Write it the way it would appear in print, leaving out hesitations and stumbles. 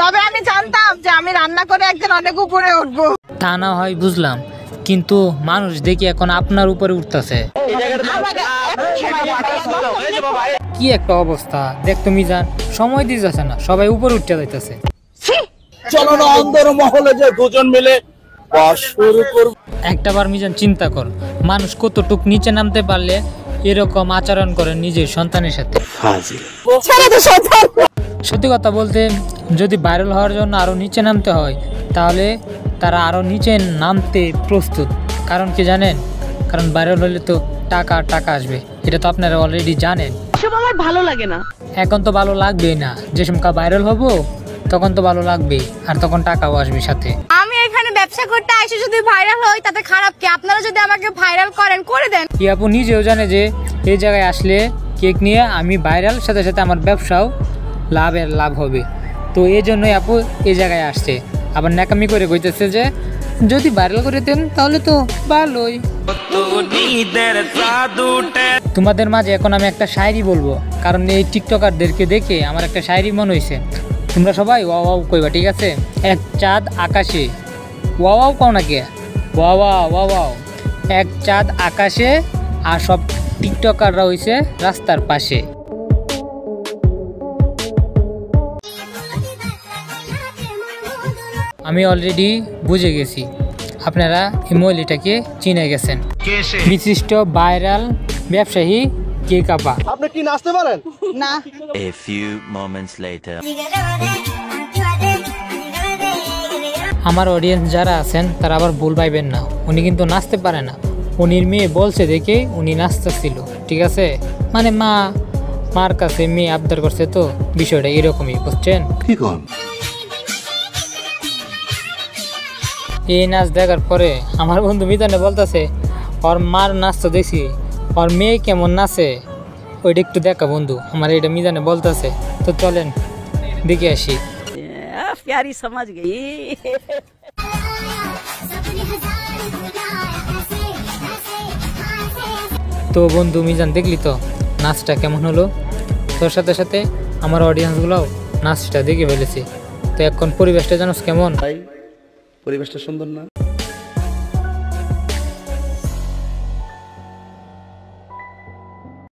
তবে আমি জানতাম যে আমি রান্না করে একদিন অনেক উপরে উঠবো। তা না হয় বুঝলাম, কিন্তু মানুষ দেখি এখন আপনার উপরে উঠতেছে। কি একটা অবস্থা দেখ তুমি জান, সময় দিতেছে না, সবাই উপরে উঠতে যাইতেছে। চলো না অন্দর মহলে যে দুজন মিলে বাস শুরু করব। একটাবার মিজান চিন্তা কর, মানুষ কতটুক নিচে নামতে পারলে এরকম আচরণ করে নিজের সন্তানের সাথে। সত্যি কথা বলতে, যদি ভাইরাল হওয়ার জন্য আরো নিচে নামতে হয় তাহলে তারা আরো নিচে নামতে প্রস্তুত। কারণ কি জানেন? কারণ ভাইরাল হলে তো টাকা টাকা আসবে, এটা তো আপনারা অলরেডি জানেন। এসব আমার ভালো লাগে না। এখন তো ভালো লাগবেই না, যে সময় ভাইরাল হবো তখন তো ভালো লাগবেই, আর তখন টাকাও আসবে সাথে। আমি এখানে ব্যবসা করতে আসি, যদি ভাইরাল হই তাতে খারাপ কি? আপনারা যদি আমাকে ভাইরাল করেন, করে দেন। কি আপু নিজেও জানে যে এই জায়গায় আসলে কেক নিয়ে আমি ভাইরাল, সাথে সাথে আমার ব্যবসাও লাভ হবে। তো এই জন্যই আপু এই জায়গায় আসছে। আবার ন্যাকামি করে কইতেছে যে যদি ভাইরাল করে দেন তাহলে তো ভালোই। তোমাদের মাঝে এখন আমি একটা শায়রি বলবো, কারণ এই টিকটকারদেরকে দেখে আমার একটা শায়রি মনে হয়েছে। তোমরা সবাই ওয়া ওয়াও কইবা, ঠিক আছে? এক চাঁদ আকাশে, ওয়া ওয়াও কও না কে? ওয়া ওয়াও। এক চাঁদ আকাশে আর সব টিকটকাররা হইছে রাস্তার পাশে। আমি অলরেডি বুঝে গেছি আপনারা এই মহিলাটাকে চিনে গেছেন। বিশিষ্ট ভাইরাল ব্যবসায়ী কেক আপা। আপনি কি নাচতে পারেন? না। A few moments later. আমার অডিয়েন্স যারা আছেন তারা আবার ভুল পাইবেন না, উনি কিন্তু নাচতে পারে না। উনির মেয়ে বলছে দেখে উনি নাচতেছিল, ঠিক আছে? মানে মার কাছে মেয়ে আবদার করছে, তো বিষয়টা এরকমই, বুঝছেন? এই নাচ দেখার পরে আমার বন্ধু মিজানে বলতেছে ওর মার নাচতে দেখছি, ওর মেয়ে কেমন নাচে ওইটা একটু দেখা বন্ধু আমার, এটা মিজানে বলতেছে। তো চলেন দেখে আসি। प्यारी समझ गई। তো বন্ধু মিজান দেখলি তো নাচটা কেমন হলো? তোর সাথে সাথে আমার অডিয়েন্সগুলোও নাচটা দেখে ফেলেছে। তো এখন পরিবেশটা জানোস কেমন? পরিবেশটা সুন্দর না?